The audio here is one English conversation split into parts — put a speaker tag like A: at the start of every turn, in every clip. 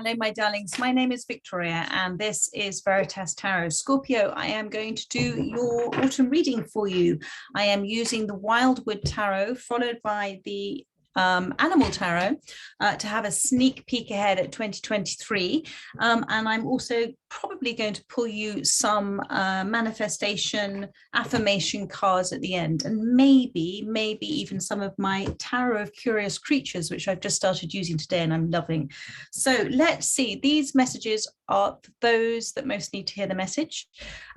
A: Hello, my darlings. My name is Victoria, and this is Veritas Tarot. Scorpio, I am going to do your autumn reading for you. I am using the Wildwood Tarot, followed by the Animal Tarot, to have a sneak peek ahead at 2023. And I'm also probably going to pull you some manifestation, affirmation cards at the end, and maybe even some of my Tarot of Curious Creatures, which I've just started using today and I'm loving. So let's see. These messages are for those that most need to hear the message.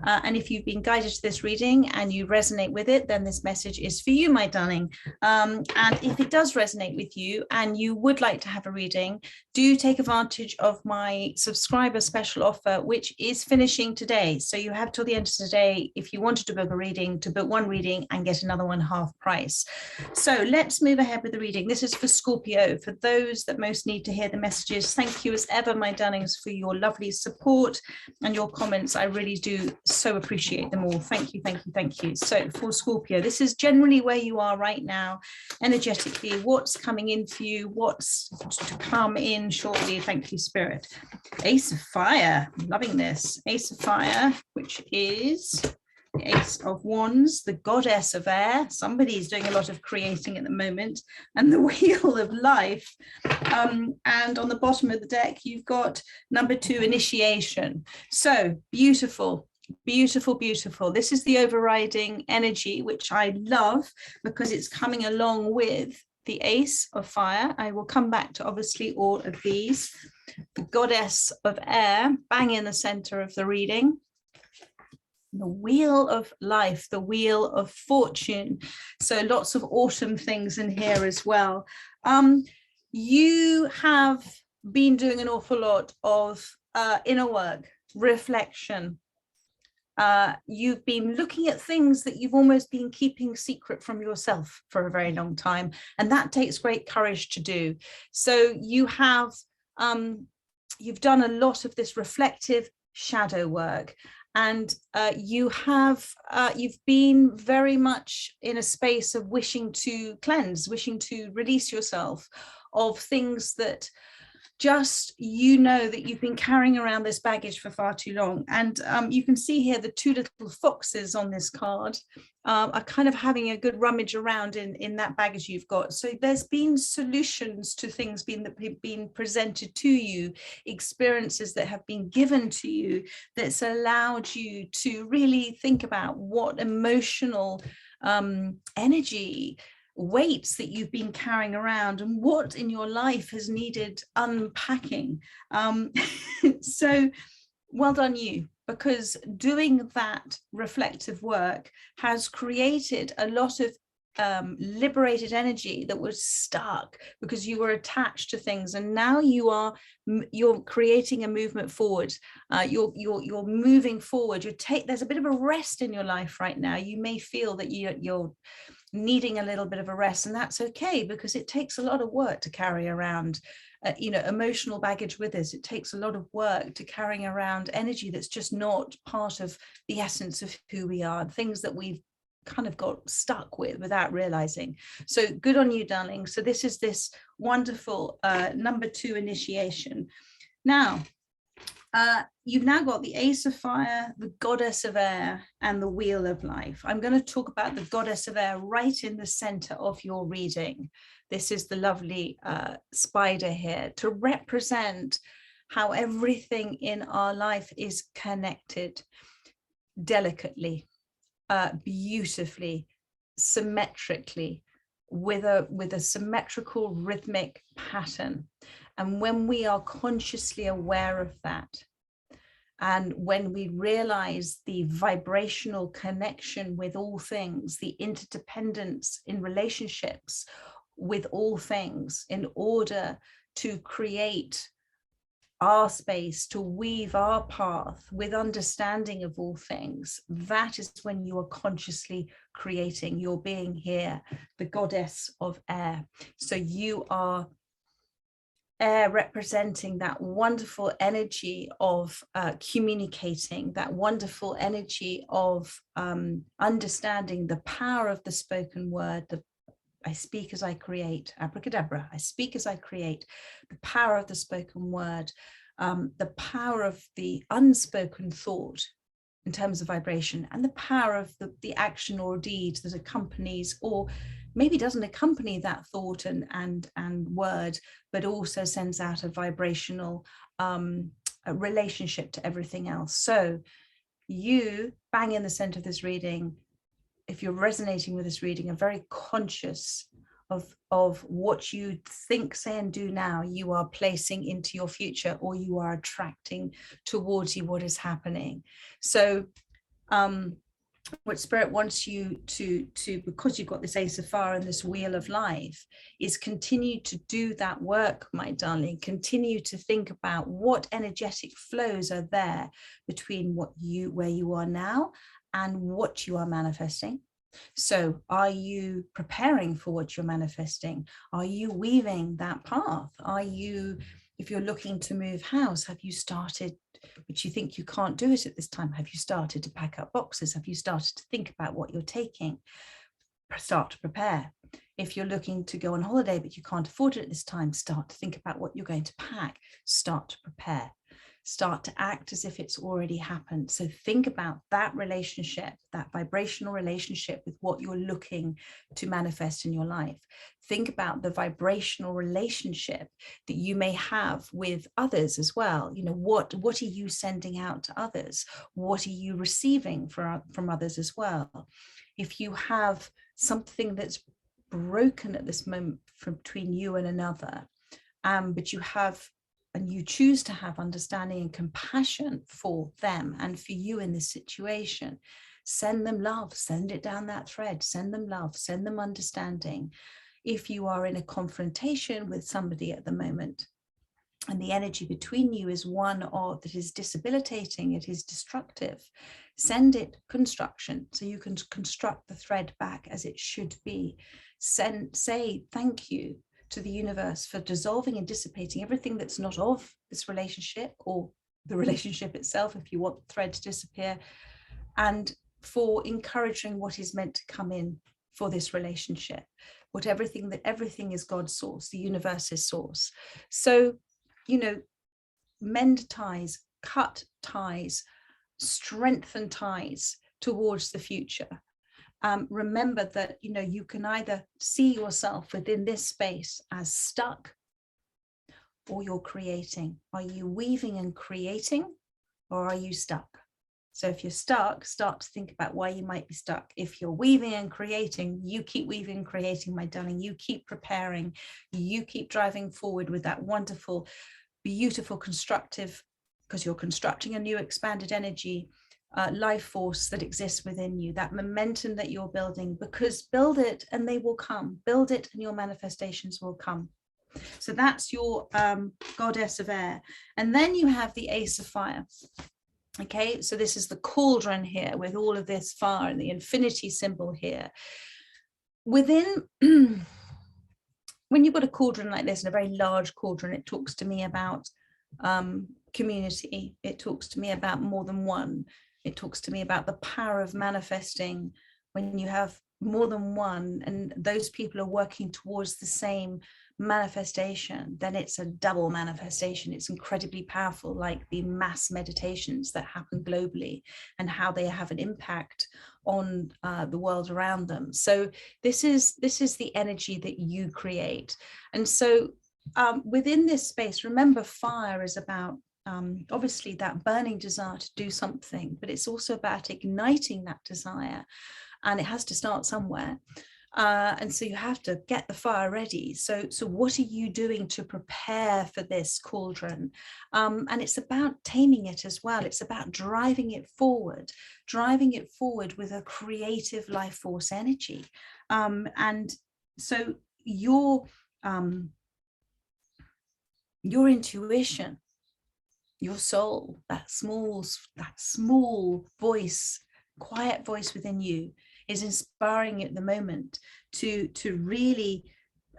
A: And if you've been guided to this reading and you resonate with it, then this message is for you, my darling. And if it does resonate with you and you would like to have a reading, do take advantage of my subscriber special offer, which is finishing today. So you have till the end of today, if you wanted to book a reading, to book one reading and get another one half price. So let's move ahead with the reading. This is for Scorpio, for those that most need to hear the messages. Thank you as ever, my darlings, for your lovely support and your comments. I really do so appreciate them all. Thank you, thank you, thank you. So for Scorpio, this is generally where you are right now, energetically, what's coming in for you, what's to come in shortly. Thank you, Spirit. Ace of Fire, loving this. Ace of Fire, which is the Ace of Wands, the Goddess of Air. Somebody's doing a lot of creating at the moment, and the Wheel of Life. And on the bottom of the deck, you've got number 2, Initiation. So beautiful. Beautiful, beautiful. This is the overriding energy, which I love because it's coming along with the Ace of Fire. I will come back to obviously all of these. The Goddess of Air, bang in the center of the reading. The Wheel of Life, the Wheel of Fortune. So lots of autumn things in here as well. You have been doing an awful lot of inner work, reflection. You've been looking at things that you've almost been keeping secret from yourself for a very long time, and that takes great courage to do. So you have you've done a lot of this reflective shadow work, and you've been very much in a space of wishing to cleanse, wishing to release yourself of things that just, you know, that you've been carrying around this baggage for far too long. And you can see here the 2 little foxes on this card are kind of having a good rummage around in that baggage you've got. So there's been solutions to things that have been presented to you, experiences that have been given to you that's allowed you to really think about what emotional energy, weights that you've been carrying around, and what in your life has needed unpacking. So well done you, because doing that reflective work has created a lot of liberated energy that was stuck because you were attached to things, and now you're creating a movement forward. You're moving forward. There's a bit of a rest in your life right now. You may feel that you're needing a little bit of a rest, and that's okay, because it takes a lot of work to carry around emotional baggage with us. It takes a lot of work to carrying around energy that's just not part of the essence of who we are, things that we've kind of got stuck with without realizing. So good on you, darling. So this is this wonderful number 2, Initiation. Now you've now got the Ace of Fire, the Goddess of Air, and the Wheel of Life. I'm going to talk about the Goddess of Air right in the center of your reading. This is the lovely spider here to represent how everything in our life is connected delicately, beautifully, symmetrically, with a symmetrical rhythmic pattern. And when we are consciously aware of that, and when we realize the vibrational connection with all things, the interdependence in relationships with all things, in order to create our space, to weave our path with understanding of all things, that is when you are consciously creating. You're being here, the Goddess of Air. So you are air, representing that wonderful energy of communicating, that wonderful energy of understanding the power of the spoken word, the I speak as I create. Abracadabra. I speak as I create. The power of the spoken word, the power of the unspoken thought in terms of vibration, and the power of the action or deed that accompanies, or maybe doesn't accompany that thought and word, but also sends out a vibrational a relationship to everything else. So you, bang in the center of this reading, if you're resonating with this reading, are very conscious of what you think, say, and do now, you are placing into your future, or you are attracting towards you what is happening. So what Spirit wants you to, because you've got this Ace of Fire and this Wheel of Life, is continue to do that work, my darling. Continue to think about what energetic flows are there between where you are now and what you are manifesting. So are you preparing for what you're manifesting? Are you weaving that path? Are you, if you're looking to move house, have you started, but you think you can't do it at this time, have you started to pack up boxes? Have you started to think about what you're taking? Start to prepare. If you're looking to go on holiday, but you can't afford it at this time, start to think about what you're going to pack. Start to prepare. Start to act as if it's already happened. So think about that relationship, that vibrational relationship with what you're looking to manifest in your life. Think about the vibrational relationship that you may have with others as well. You know, what are you sending out to others? What are you receiving from others as well? If you have something that's broken at this moment between you and another, but you have, and you choose to have understanding and compassion for them and for you in this situation, send them love, send it down that thread, send them love, send them understanding. If you are in a confrontation with somebody at the moment, and the energy between you is one that is disabilitating, it is destructive, send it construction, so you can construct the thread back as it should be. Say thank you to the universe for dissolving and dissipating everything that's not of this relationship, or the relationship itself, if you want the thread to disappear, and for encouraging what is meant to come in for this relationship. Everything is God's source, the universe's source. So, you know, mend ties, cut ties, strengthen ties towards the future. Remember that, you know, you can either see yourself within this space as stuck, or you're creating. Are you weaving and creating, or are you stuck? So if you're stuck, start to think about why you might be stuck. If you're weaving and creating, you keep weaving and creating, my darling. You keep preparing. You keep driving forward with that wonderful, beautiful, constructive, because you're constructing a new expanded energy, life force that exists within you, that momentum that you're building, because build it and they will come. Build it and your manifestations will come. So that's your goddess of air. And then you have the Ace of Fire. Okay, so this is the cauldron here with all of this fire and the infinity symbol here. Within, when you've got a cauldron like this, and a very large cauldron, it talks to me about community. It talks to me about more than one. It talks to me about the power of manifesting when you have more than one, and those people are working towards the same manifestation, then it's a double manifestation. It's incredibly powerful, like the mass meditations that happen globally and how they have an impact on the world around them. So this is the energy that you create. And so within this space, remember, fire is about obviously that burning desire to do something, but it's also about igniting that desire, and it has to start somewhere. And so you have to get the fire ready. So what are you doing to prepare for this cauldron? And it's about taming it as well. It's about driving it forward with a creative life force energy. And so your intuition, your soul, that small voice, quiet voice within you, is inspiring you at the moment to really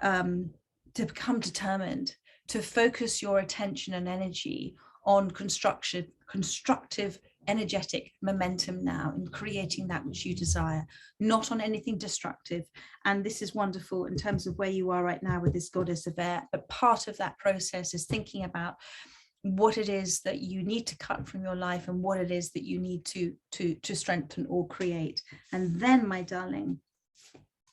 A: to become determined, to focus your attention and energy on constructive energetic momentum now in creating that which you desire, not on anything destructive. And this is wonderful in terms of where you are right now with this goddess of air. But part of that process is thinking about what it is that you need to cut from your life and what it is that you need to strengthen or create. And then, my darling,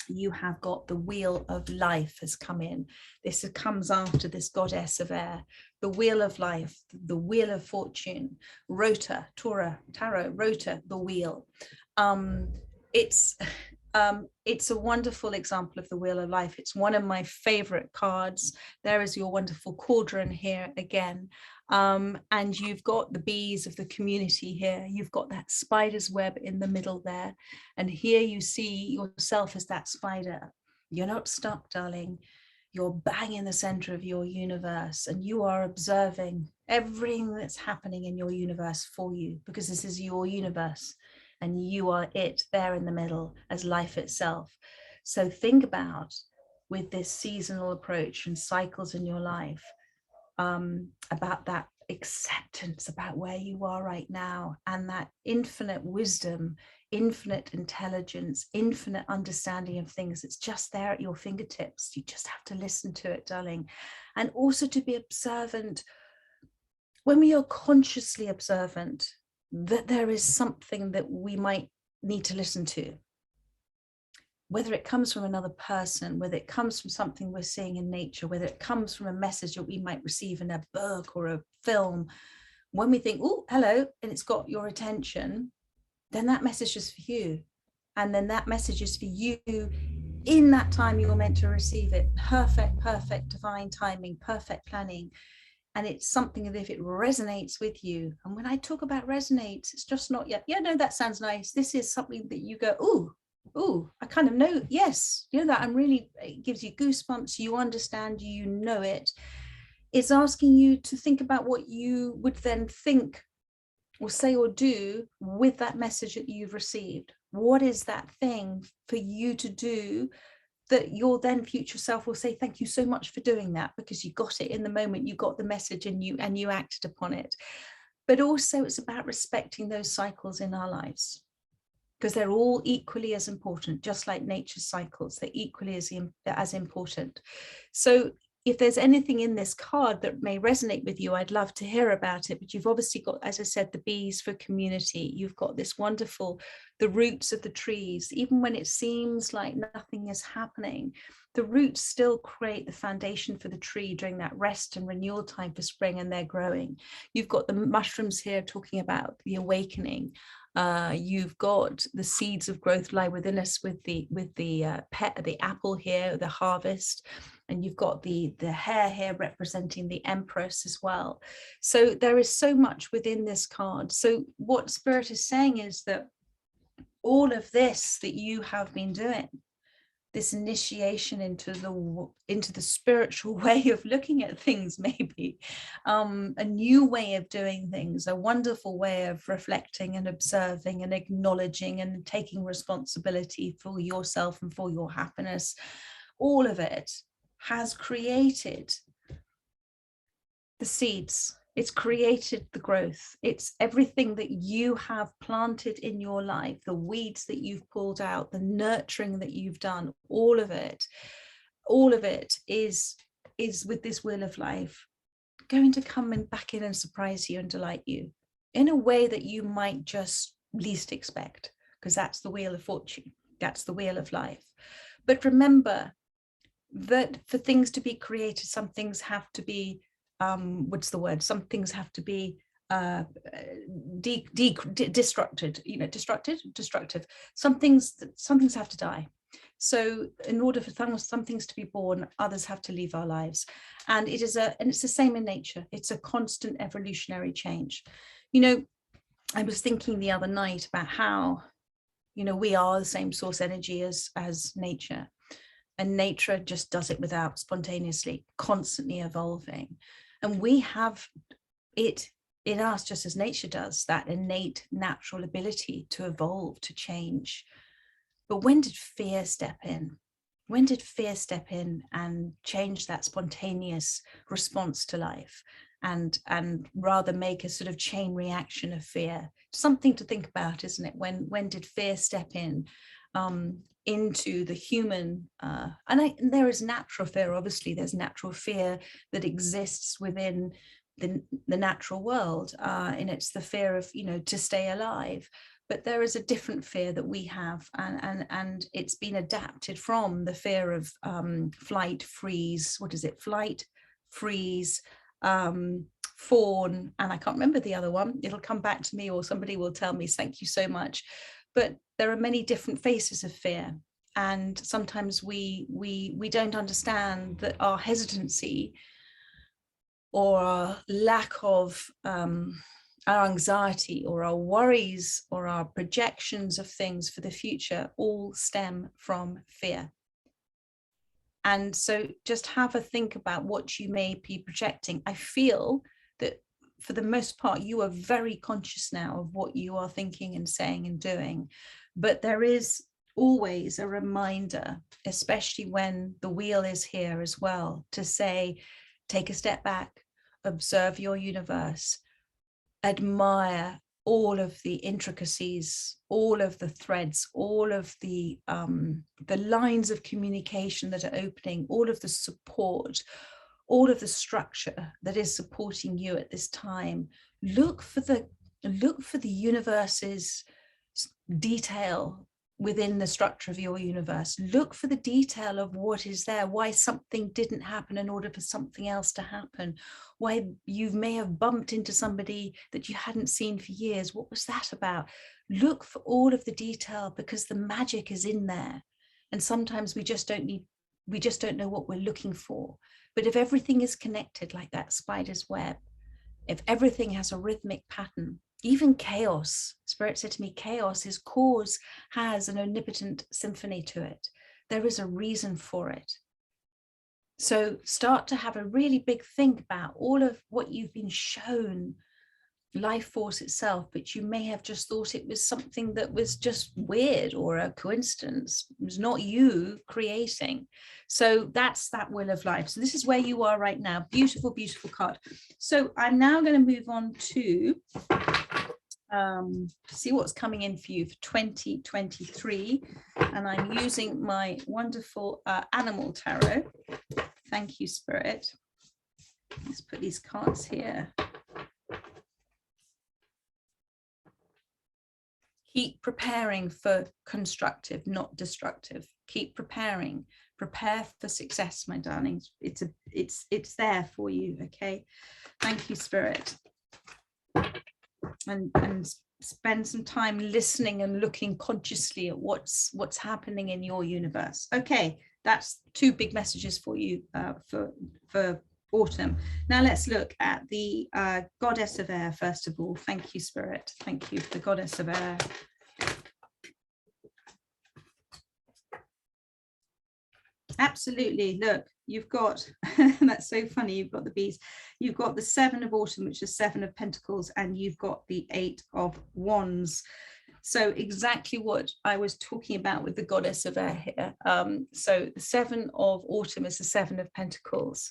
A: you have got the wheel of life has come in. This comes after this goddess of air, the wheel of life, the wheel of fortune, rota, tarot, rota, the wheel. It's a wonderful example of the wheel of life. It's one of my favorite cards. There is your wonderful cauldron here again. And you've got the bees of the community here. You've got that spider's web in the middle there. And here you see yourself as that spider. You're not stuck, darling. You're bang in the center of your universe, and you are observing everything that's happening in your universe for you, because this is your universe and you are it there in the middle as life itself. So think about, with this seasonal approach and cycles in your life, about that acceptance about where you are right now, and that infinite wisdom, infinite intelligence, infinite understanding of things. It's just there at your fingertips. You just have to listen to it, darling. And also to be observant, when we are consciously observant, that there is something that we might need to listen to, whether it comes from another person, whether it comes from something we're seeing in nature, whether it comes from a message that we might receive in a book or a film. When we think, oh, hello, and it's got your attention, then that message is for you. And then that message is for you in that time you're meant to receive it. Perfect divine timing, perfect planning. And it's something that if it resonates with you, and when I talk about resonates, it's just not yet, yeah, no, that sounds nice. This is something that you go, oh, I kind of know, yes, you know that I'm really, it gives you goosebumps, you understand, you know it. It's asking you to think about what you would then think or say or do with that message that you've received. What is that thing for you to do that your then future self will say, thank you so much for doing that, because you got it in the moment, you got the message and you acted upon it. But also it's about respecting those cycles in our lives, because they're all equally as important, just like nature's cycles, they're equally as important. So if there's anything in this card that may resonate with you, I'd love to hear about it. But you've obviously got, as I said, the bees for community. You've got this wonderful, the roots of the trees. Even when it seems like nothing is happening, the roots still create the foundation for the tree during that rest and renewal time for spring, and they're growing. You've got the mushrooms here talking about the awakening. You've got the seeds of growth lie within us with the apple here, the harvest, and you've got the hare here representing the empress as well. So there is so much within this card. So what Spirit is saying is that all of this that you have been doing, this initiation into the spiritual way of looking at things, maybe a new way of doing things, a wonderful way of reflecting and observing and acknowledging and taking responsibility for yourself and for your happiness, all of it has created the seeds. It's created the growth. It's everything that you have planted in your life, the weeds that you've pulled out, the nurturing that you've done, all of it is with this wheel of life going to come back in and surprise you and delight you in a way that you might just least expect, because that's the wheel of fortune, that's the wheel of life. But remember that for things to be created, some things have to be some things have to be destructive. Some things have to die. So in order for some things to be born, others have to leave our lives. And it's the same in nature. It's a constant evolutionary change. You know, I was thinking the other night about how, you know, we are the same source energy as nature. And nature just does it without, spontaneously, constantly evolving. And we have it in us, just as nature does, that innate natural ability to evolve, to change. But when did fear step in? When did fear step in and change that spontaneous response to life? and rather make a sort of chain reaction of fear. Something to think about, isn't it? When did fear step in into the human, and there is natural fear. Obviously there's natural fear that exists within the natural world, and it's the fear of, you know, to stay alive. But there is a different fear that we have, and it's been adapted from the fear of flight, freeze, what is it, flight, freeze, fawn, and I can't remember the other one. It'll come back to me, or somebody will tell me. Thank you so much. But there are many different faces of fear, and sometimes we don't understand that our hesitancy or our lack of our anxiety or our worries or our projections of things for the future all stem from fear. And so just have a think about what you may be projecting. I feel that for the most part, you are very conscious now of what you are thinking and saying and doing. But there is always a reminder, especially when the wheel is here as well, to say, take a step back, observe your universe, admire all of the intricacies, all of the threads, all of the lines of communication that are opening, all of the support, all of the structure that is supporting you at this time. Look for the universe's detail within the structure of your universe. Look for the detail of what is there, why something didn't happen in order for something else to happen, why you may have bumped into somebody that you hadn't seen for years. What was that about? Look for all of the detail, because the magic is in there. And sometimes we just don't know what we're looking for. But if everything is connected like that spider's web, if everything has a rhythmic pattern, even chaos, Spirit said to me, chaos is cause, has an omnipotent symphony to it. There is a reason for it. So start to have a really big think about all of what you've been shown, life force itself, but you may have just thought it was something that was just weird or a coincidence. It was not you creating. So that's that wheel of life. So this is where you are right now. Beautiful, beautiful card. So I'm now going to move on to see what's coming in for you for 2023. And I'm using my wonderful animal tarot. Thank you, Spirit. Let's put these cards here. Keep preparing for constructive, not destructive. Keep preparing. Prepare for success, my darlings. It's there for you. Okay. Thank you, Spirit. And spend some time listening and looking consciously at what's happening in your universe. Okay, that's two big messages for you for autumn. Now let's look at the goddess of air first of all. Thank you, Spirit. Thank you for the goddess of air. Absolutely. Look, you've got, that's so funny, you've got the bees, you've got the 7 of autumn, which is 7 of pentacles, and you've got the 8 of wands. So exactly what I was talking about with the goddess of air here. So the 7 of autumn is the 7 of pentacles.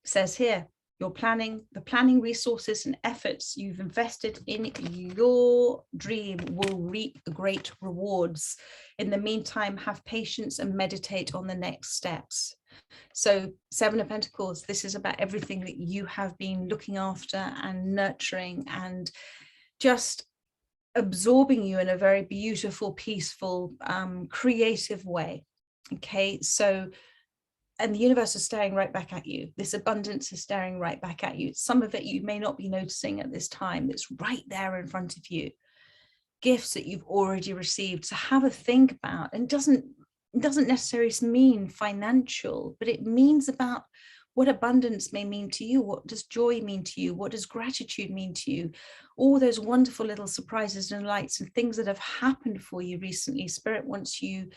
A: It says here, the planning resources and efforts you've invested in your dream will reap great rewards. In the meantime, have patience and meditate on the next steps. So 7 of Pentacles, this is about everything that you have been looking after and nurturing and just absorbing you in a very beautiful, peaceful, creative way. Okay, so, and the universe is staring right back at you. This abundance is staring right back at you. Some of it you may not be noticing at this time. It's right there in front of you. Gifts that you've already received. So have a think about, and it doesn't necessarily mean financial, but it means about what abundance may mean to you. What does joy mean to you? What does gratitude mean to you? All those wonderful little surprises and lights and things that have happened for you recently, Spirit wants you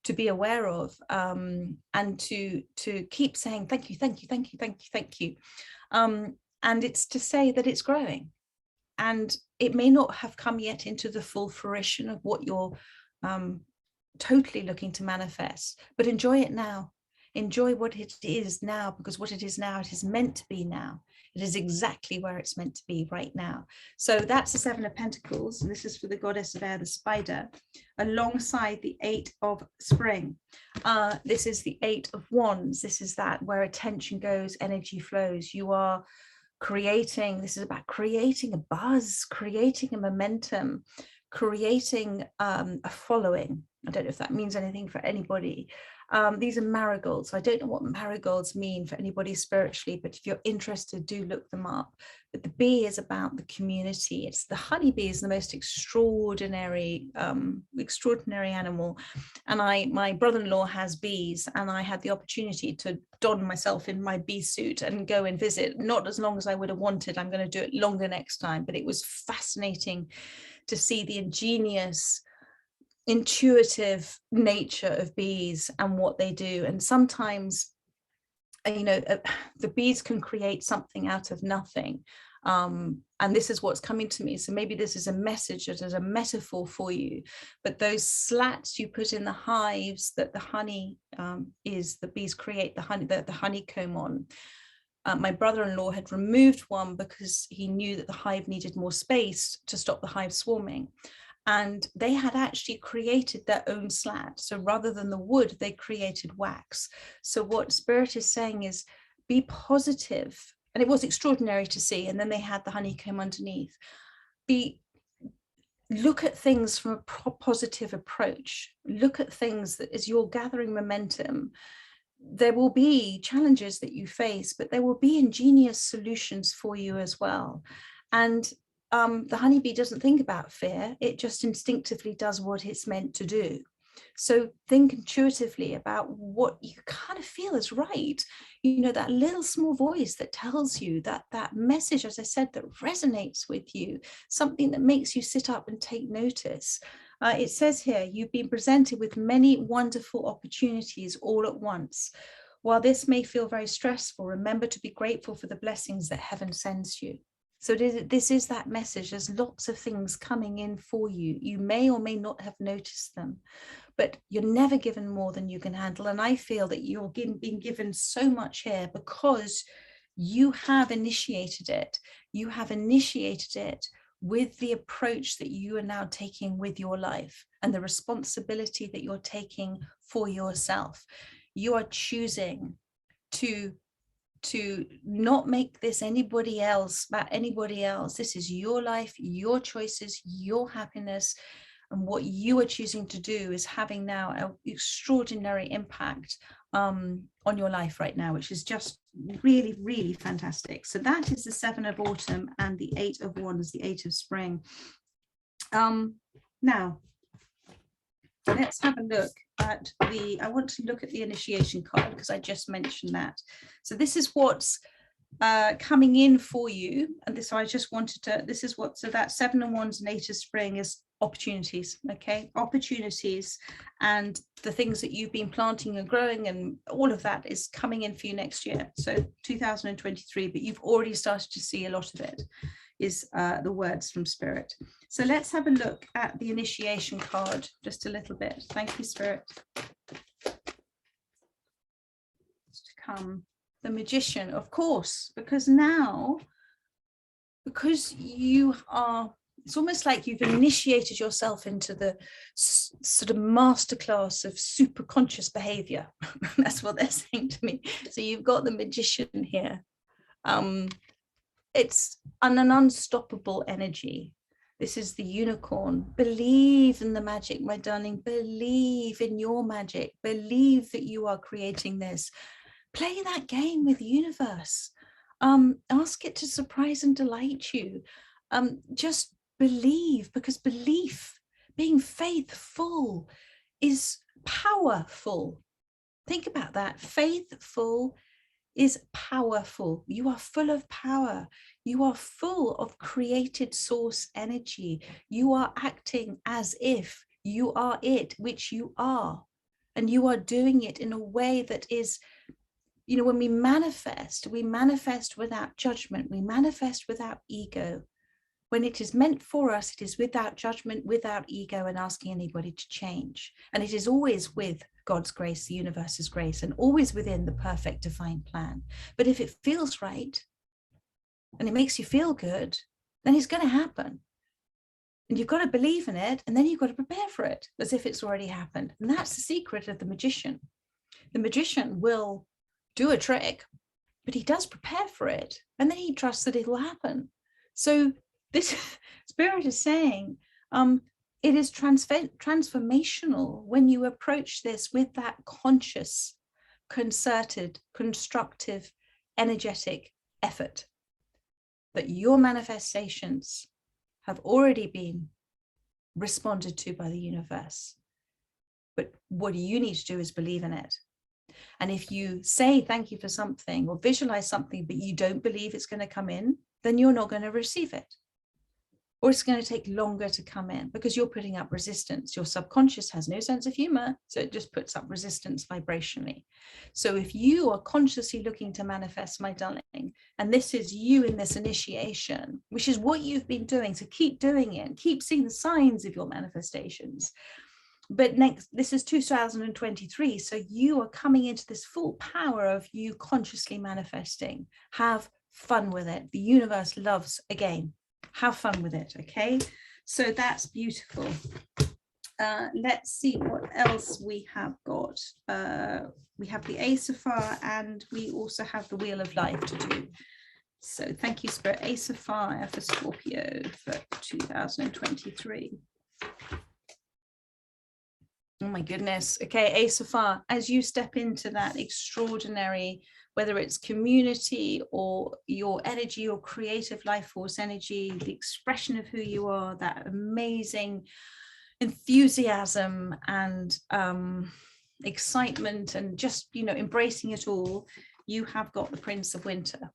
A: to be aware of, and to keep saying thank you, thank you, thank you, thank you, thank you. And it's to say that it's growing, and it may not have come yet into the full fruition of what you're totally looking to manifest, but enjoy it now. Enjoy what it is now, because what it is now, it is meant to be now. It is exactly where it's meant to be right now. So that's the Seven of Pentacles. And this is for the goddess of air, the spider, alongside the Eight of Spring. This is the Eight of Wands. This is that where attention goes, energy flows. You are creating, this is about creating a buzz, creating a momentum, creating a following. I don't know if that means anything for anybody. These are marigolds. I don't know what marigolds mean for anybody spiritually, but if you're interested, do look them up. But the bee is about the community. It's the honeybee is the most extraordinary animal. And my brother-in-law has bees, and I had the opportunity to don myself in my bee suit and go and visit, not as long as I would have wanted. I'm going to do it longer next time, but it was fascinating to see the ingenious, intuitive nature of bees and what they do. And sometimes, you know, the bees can create something out of nothing. And this is what's coming to me. So maybe this is a message, that is a metaphor for you. But those slats you put in the hives that the honey the bees create the honey, the honeycomb on. My brother-in-law had removed one because he knew that the hive needed more space to stop the hive swarming. And they had actually created their own slat. So rather than the wood, they created wax. So what Spirit is saying is, be positive. And it was extraordinary to see. And then they had the honeycomb underneath. Look at things from a positive approach. Look at things that as you're gathering momentum, there will be challenges that you face, but there will be ingenious solutions for you as well. And the honeybee doesn't think about fear. It just instinctively does what it's meant to do. So think intuitively about what you kind of feel is right. You know, that little small voice that tells you that message, as I said, that resonates with you, something that makes you sit up and take notice. It says here, you've been presented with many wonderful opportunities all at once. While this may feel very stressful, remember to be grateful for the blessings that heaven sends you. So this is that message. There's lots of things coming in for you. You may or may not have noticed them, but you're never given more than you can handle. And I feel that you're being given so much here because you have initiated it. You have initiated it with the approach that you are now taking with your life and the responsibility that you're taking for yourself. You are choosing to not make this anybody else about anybody else. This is your life, your choices, your happiness. And what you are choosing to do is having now an extraordinary impact on your life right now, which is just really, really fantastic. So that is the Seven of Autumn and the Eight of Wands, the Eight of Spring. Now, let's have a look at I want to look at the initiation card because I just mentioned that. So this is what's coming in for you. And this, I just wanted to, this is what, so that Seven of Wands and Eight of Spring is opportunities, okay? Opportunities and the things that you've been planting and growing and all of that is coming in for you next year. So 2023, but you've already started to see a lot of it, is the words from Spirit. So let's have a look at the initiation card just a little bit. Thank you, Spirit. To come, the Magician, of course, because now, because you are, it's almost like you've initiated yourself into the sort of masterclass of super conscious behavior. That's what they're saying to me. So you've got the Magician here. It's an unstoppable energy. This is the unicorn. Believe in the magic, my darling. Believe in your magic. Believe that you are creating this. Play that game with the universe. Ask it to surprise and delight you. Just believe, because belief, being faithful, is powerful. Think about that. Faithful is powerful. You are full of power. You are full of created source energy. You are acting as if you are it, which you are. And you are doing it in a way that is, you know, when we manifest without judgment. We manifest without ego. When it is meant for us, it is without judgment, without ego and asking anybody to change. And it is always with God's grace, the universe's grace, and always within the perfect divine plan. But if it feels right, and it makes you feel good, then it's going to happen. And you've got to believe in it, and then you've got to prepare for it as if it's already happened. And that's the secret of the magician. The magician will do a trick, but he does prepare for it, and then he trusts that it will happen. So this Spirit is saying, it is transformational when you approach this with that conscious, concerted, constructive, energetic effort, that your manifestations have already been responded to by the universe. But what you need to do is believe in it. And if you say thank you for something or visualize something, but you don't believe it's going to come in, then you're not going to receive it. Or it's going to take longer to come in because you're putting up resistance. Your subconscious has no sense of humor, so it just puts up resistance vibrationally. So if you are consciously looking to manifest, my darling, and this is you in this initiation, which is what you've been doing, so keep doing it, keep seeing the signs of your manifestations. But next, this is 2023, so you are coming into this full power of you consciously manifesting. Have fun with it. The universe loves a game. Have fun with it. Okay, so that's beautiful. Let's see what else we have got. We have the Ace of Fire, and we also have the Wheel of Life to do. So thank you, Spirit. Ace of Fire for Scorpio for 2023. Oh my goodness. Okay, Ace of Fire, as you step into that extraordinary, whether it's community or your energy, your creative life force energy, the expression of who you are, that amazing enthusiasm and excitement and just, you know, embracing it all, you have got the Prince of Winter.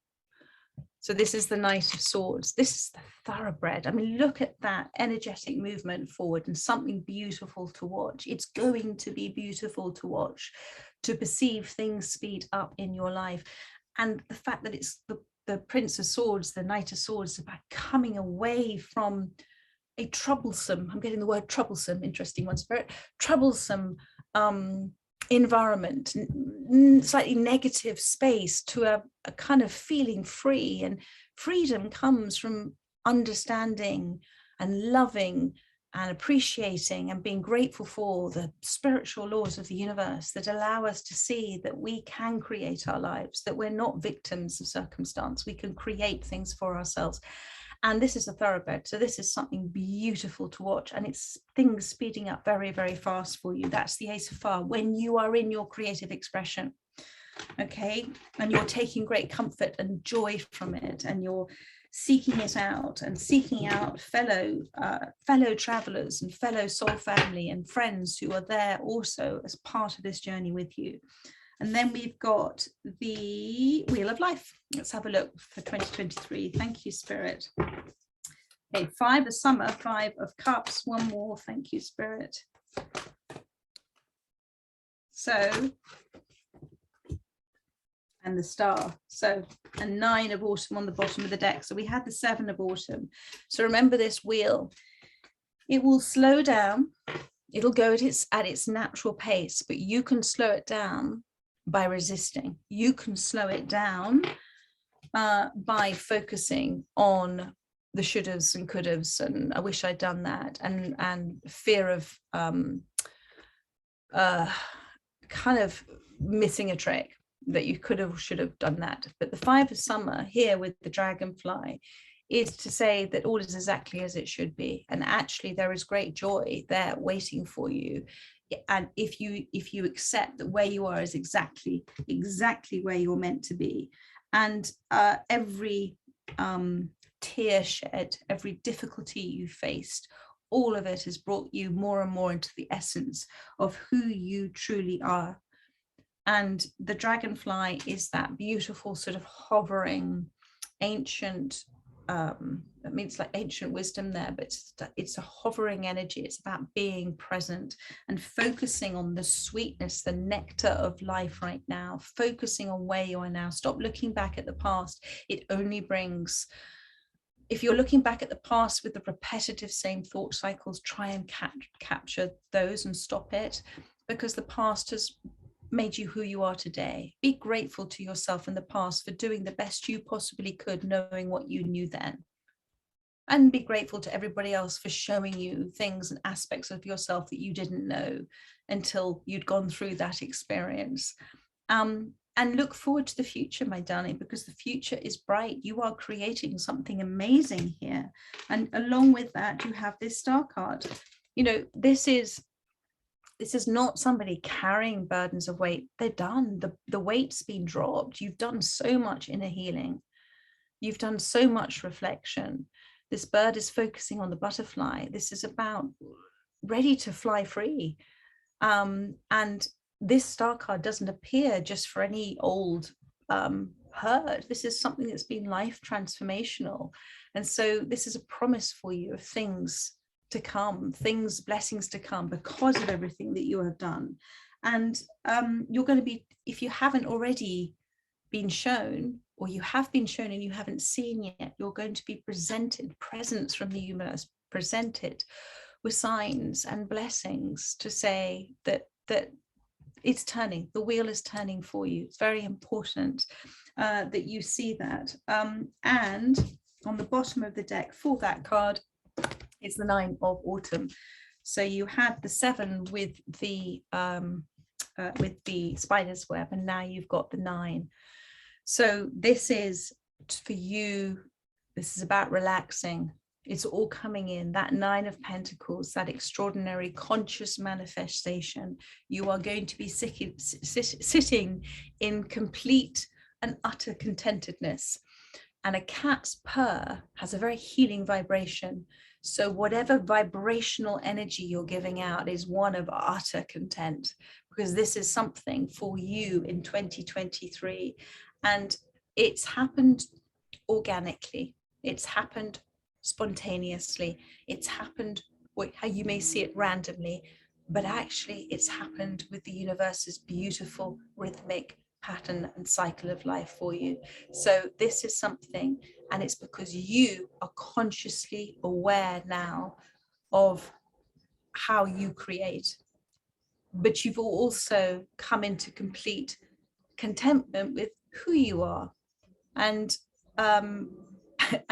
A: So this is the Knight of Swords. This is the thoroughbred. I mean, look at that energetic movement forward and something beautiful to watch. It's going to be beautiful to watch, to perceive things speed up in your life. And the fact that it's the Prince of Swords, the Knight of Swords, about coming away from a troublesome, I'm getting the word troublesome, interesting one, Spirit, troublesome environment, slightly negative space, to a kind of feeling free. And freedom comes from understanding and loving and appreciating and being grateful for the spiritual laws of the universe that allow us to see that we can create our lives, that we're not victims of circumstance. We can create things for ourselves. And this is a thoroughbred, so this is something beautiful to watch, and it's things speeding up very, very fast for you. That's the Ace of Fire when you are in your creative expression, okay, and you're taking great comfort and joy from it, and you're seeking it out and seeking out fellow travelers and fellow soul family and friends who are there also as part of this journey with you. And then we've got the Wheel of Life. Let's have a look for 2023. Thank you, Spirit. Okay, 5 of Summer, 5 of Cups, one more. Thank you, Spirit. So, and the Star. So, and 9 of Autumn on the bottom of the deck. So we had the 7 of Autumn. So remember this wheel. It will slow down. It'll go at its natural pace, but you can slow it down by resisting. You can slow it down by focusing on the should-haves and could-haves and I wish I'd done that, and fear of kind of missing a trick that you could have, should have done that. But the 5 of Summer here with the dragonfly is to say that all is exactly as it should be, and actually there is great joy there waiting for you. And if you accept that where you are is exactly where you're meant to be, and every tear shed, every difficulty you faced, all of it has brought you more and more into the essence of who you truly are. And the dragonfly is that beautiful sort of hovering ancient, I mean, it's like ancient wisdom there, but it's a hovering energy. It's about being present and focusing on the sweetness, the nectar of life right now, focusing on where you are now. Stop looking back at the past. It only brings, if you're looking back at the past with the repetitive same thought cycles, try and capture those and stop it, because the past has made you who you are today. Be grateful to yourself in the past for doing the best you possibly could, knowing what you knew then. And be grateful to everybody else for showing you things and aspects of yourself that you didn't know until you'd gone through that experience. And look forward to the future, my darling, because the future is bright. You are creating something amazing here. And along with that, you have this star card. You know, this is not somebody carrying burdens of weight. They're done. The weight's been dropped. You've done so much inner healing. You've done so much reflection. This bird is focusing on the butterfly. This is about ready to fly free. And this star card doesn't appear just for any old hurt. This is something that's been life transformational. And so this is a promise for you of things to come, blessings to come because of everything that you have done. And you're going to be, if you haven't already been shown, or you have been shown and you haven't seen yet, you're going to be presented, presents from the universe, presented with signs and blessings to say that it's turning, the wheel is turning for you. It's very important that you see that. And on the bottom of the deck for that card is the 9 of autumn. So you had the 7 with the spider's web, and now you've got the 9. So this is for you, this is about relaxing. It's all coming in, that 9 of Pentacles, that extraordinary conscious manifestation. You are going to be sitting in complete and utter contentedness. And a cat's purr has a very healing vibration. So whatever vibrational energy you're giving out is one of utter content, because this is something for you in 2023. And it's happened organically. It's happened spontaneously. It's happened how you may see it randomly, but actually it's happened with the universe's beautiful rhythmic pattern and cycle of life for you. So this is something, and it's because you are consciously aware now of how you create, but you've also come into complete contentment with who you are, and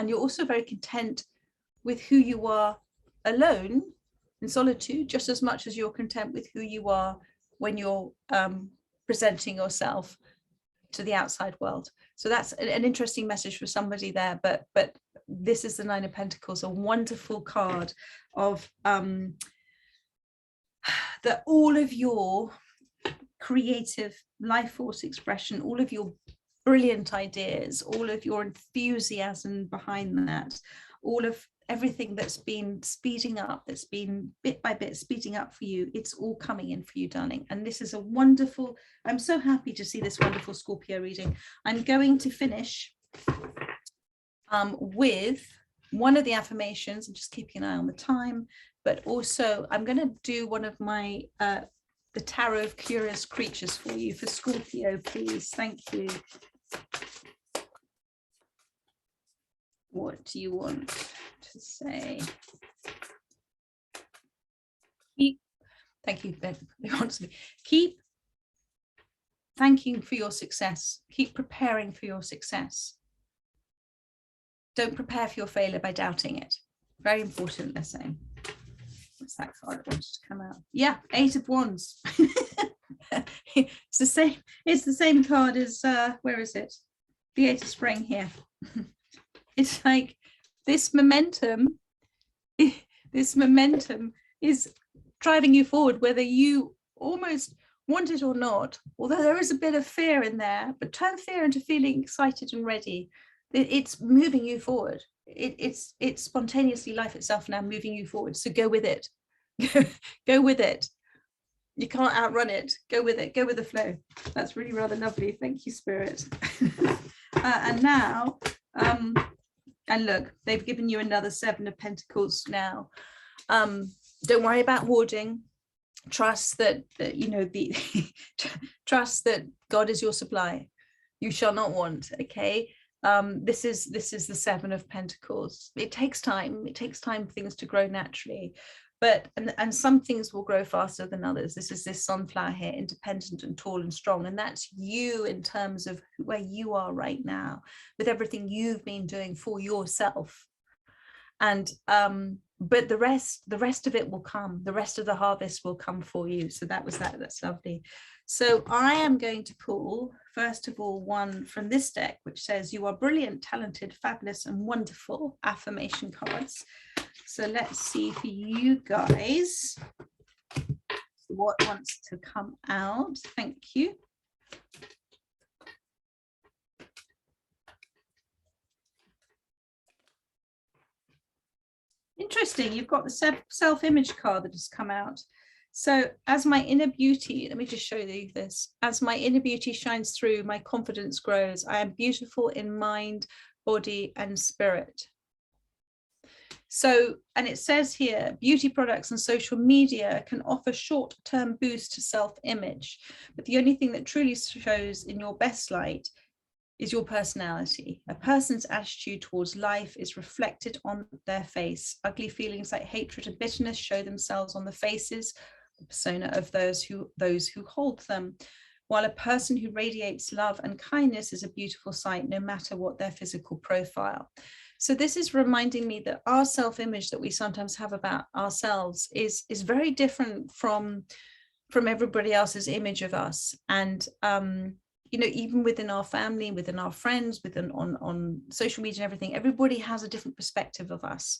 A: you're also very content with who you are alone in solitude, just as much as you're content with who you are when you're presenting yourself to the outside world. So that's an interesting message for somebody there. But this is the 9 of Pentacles, a wonderful card of that all of your creative life force expression, all of your brilliant ideas, all of your enthusiasm behind that, all of everything that's been speeding up, that's been bit by bit speeding up for you, it's all coming in for you, darling. And this is a wonderful, I'm so happy to see this wonderful Scorpio reading. I'm going to finish with one of the affirmations. I'm just keeping an eye on the time, but also I'm going to do one of my the Tarot of Curious Creatures for you for Scorpio, please. Thank you. What do you want to say? Thank you. Keep thanking for your success. Keep preparing for your success. Don't prepare for your failure by doubting it. Very important, they're saying. What's that card that wants to come out? Yeah, 8 of Wands. It's the same card as where is it? The 8 of Spring here. It's like this momentum is driving you forward, whether you almost want it or not, although there is a bit of fear in there, but turn fear into feeling excited and ready. It's moving you forward. It's spontaneously life itself now moving you forward. So go with it. Go with it. You can't outrun it. Go with it. Go with the flow. That's really rather lovely. Thank you, Spirit. And now, and look, they've given you another 7 of Pentacles now. Don't worry about hoarding. Trust that you know trust that God is your supply. You shall not want. Okay. This is the 7 of Pentacles. It takes time. It takes time for things to grow naturally. But and some things will grow faster than others. This is this sunflower here, independent and tall and strong, and that's you in terms of where you are right now with everything you've been doing for yourself. And but the rest of it will come. The rest of the harvest will come for you. So that's lovely. So I am going to pull, first of all, one from this deck, which says, you are brilliant, talented, fabulous, and wonderful, affirmation cards. So let's see for you guys what wants to come out. Thank you. Interesting, you've got the self-image card that has come out. So as my inner beauty, let me just show you this. As my inner beauty shines through, my confidence grows. I am beautiful in mind, body, and spirit. So, and it says here, beauty products and social media can offer short-term boost to self-image, but the only thing that truly shows in your best light is your personality. A person's attitude towards life is reflected on their face. Ugly feelings like hatred and bitterness show themselves on the faces, the persona of those who hold them. While a person who radiates love and kindness is a beautiful sight, no matter what their physical profile. So this is reminding me that our self-image that we sometimes have about ourselves is very different from everybody else's image of us. And you know, even within our family, within our friends, on social media and everything, everybody has a different perspective of us.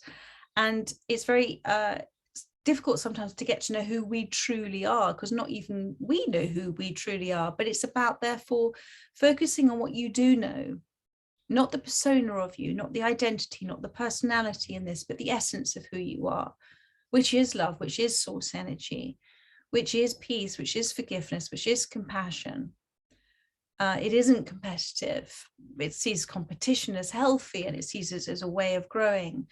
A: And it's very difficult sometimes to get to know who we truly are, because not even we know who we truly are. But it's about, therefore, focusing on what you do know, not the persona of you, not the identity, not the personality in this, but the essence of who you are, which is love, which is source energy, which is peace, which is forgiveness, which is compassion. It isn't competitive. It sees competition as healthy, and it sees it as a way of growing.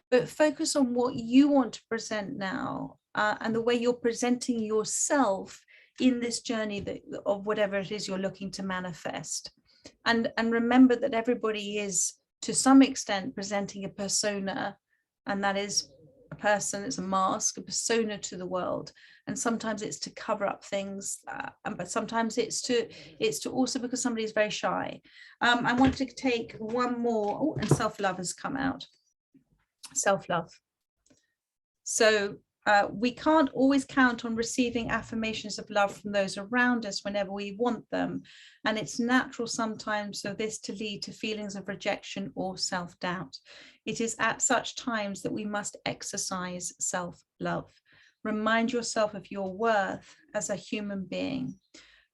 A: But focus on what you want to present now, and the way you're presenting yourself in this journey of whatever it is you're looking to manifest. And remember that everybody is, to some extent, presenting a persona, and that is a person, it's a mask, a persona to the world. And sometimes it's to cover up things, but sometimes it's to also because somebody is very shy. I want to take one more. Oh, and self-love has come out. Self-love. So we can't always count on receiving affirmations of love from those around us whenever we want them. And it's natural sometimes for this to lead to feelings of rejection or self-doubt. It is at such times that we must exercise self-love. Remind yourself of your worth as a human being.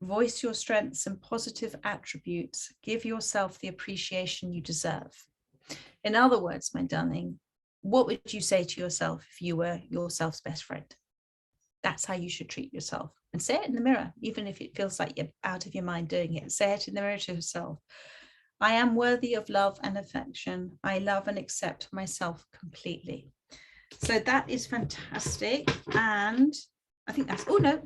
A: Voice your strengths and positive attributes. Give yourself the appreciation you deserve. In other words, my darling, what would you say to yourself if you were yourself's best friend? That's how you should treat yourself. And say it in the mirror, even if it feels like you're out of your mind doing it. Say it in the mirror to yourself. I am worthy of love and affection. I love and accept myself completely. So that is fantastic. And I think that's, oh no,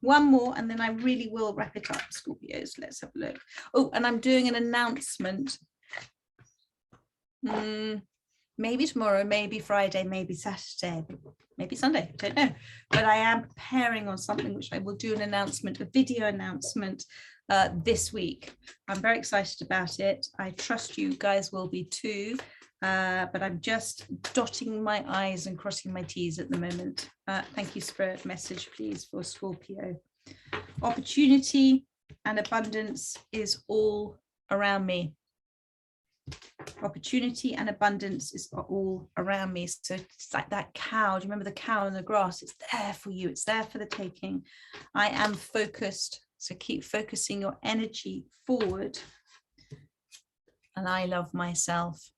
A: one more, and then I really will wrap it up, Scorpios. Let's have a look. Oh, and I'm doing an announcement. Maybe tomorrow, maybe Friday, maybe Saturday, maybe Sunday, I don't know. But I am preparing on something which I will do an announcement, a video announcement this week. I'm very excited about it. I trust you guys will be too. But I'm just dotting my I's and crossing my T's at the moment. Thank you, Spirit. Message, please, for Scorpio. Opportunity and abundance is all around me. Opportunity and abundance is all around me. So it's like that cow. Do you remember the cow in the grass? It's there for you. It's there for the taking. I am focused. So keep focusing your energy forward. And I love myself.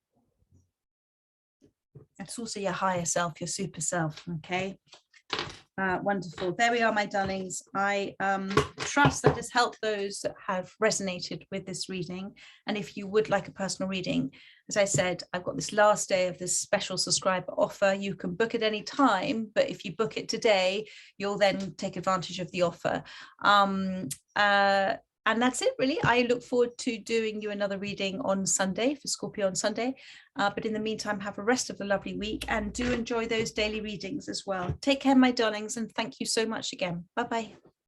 A: It's also your higher self, your super self. Okay. Wonderful. There we are, my darlings. I trust that has helped those that have resonated with this reading. And if you would like a personal reading, as I said, I've got this last day of this special subscriber offer. You can book at any time, but if you book it today, you'll then take advantage of the offer. And that's it, really. I look forward to doing you another reading on Sunday for Scorpio on Sunday. But in the meantime, have a rest of the lovely week and do enjoy those daily readings as well. Take care, my darlings, and thank you so much again. Bye-bye.